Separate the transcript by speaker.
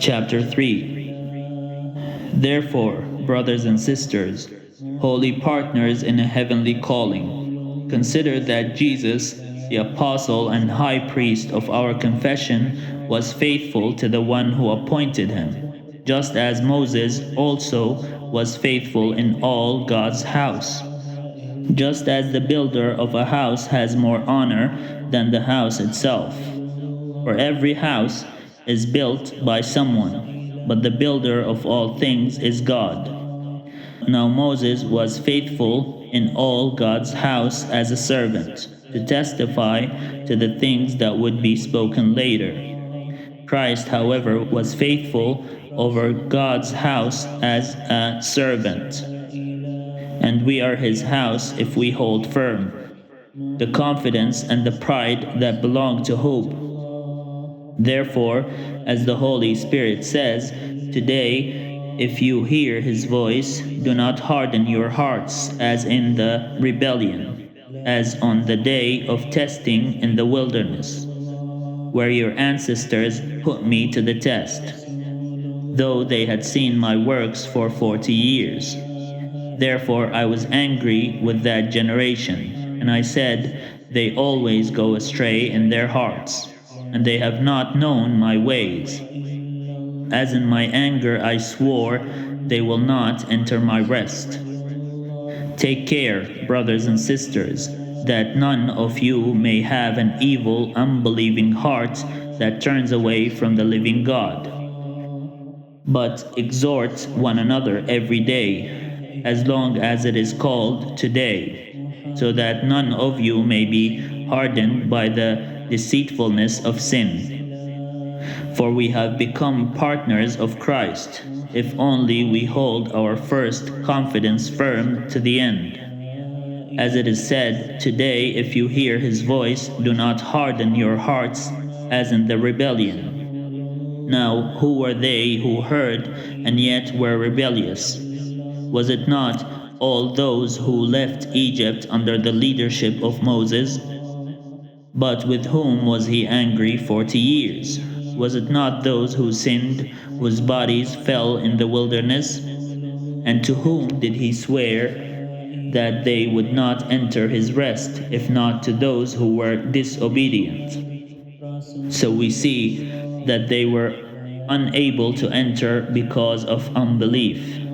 Speaker 1: Chapter 3. Therefore, brothers and sisters, holy partners in a heavenly calling, consider that Jesus, the apostle and high priest of our confession, was faithful to the one who appointed him, just as Moses also was faithful in all God's house. Just as the builder of a house has more honor than the house itself. For every house is built by someone, but the builder of all things is God. Now Moses was faithful in all God's house as a servant, to testify to the things that would be spoken later. Christ, however, was faithful over God's house as a servant. And we are his house if we hold firm the confidence and the pride that belong to hope. Therefore, as the Holy Spirit says, today, if you hear his voice, do not harden your hearts as in the rebellion, as on the day of testing in the wilderness, where your ancestors put me to the test, though they had seen my works for 40 years. Therefore I was angry with that generation, and I said, they always go astray in their hearts, and they have not known my ways. As in my anger I swore, they will not enter my rest. Take care, brothers and sisters, that none of you may have an evil, unbelieving heart that turns away from the living God. But exhort one another every day, as long as it is called today, so that none of you may be hardened by the deceitfulness of sin. For we have become partners of Christ, if only we hold our first confidence firm to the end. As it is said, today if you hear his voice, do not harden your hearts as in the rebellion. Now, who were they who heard and yet were rebellious? Was it not all those who left Egypt under the leadership of Moses? But with whom was he angry 40 years? Was it not those who sinned, whose bodies fell in the wilderness? And to whom did he swear that they would not enter his rest, if not to those who were disobedient? So we see that they were unable to enter because of unbelief.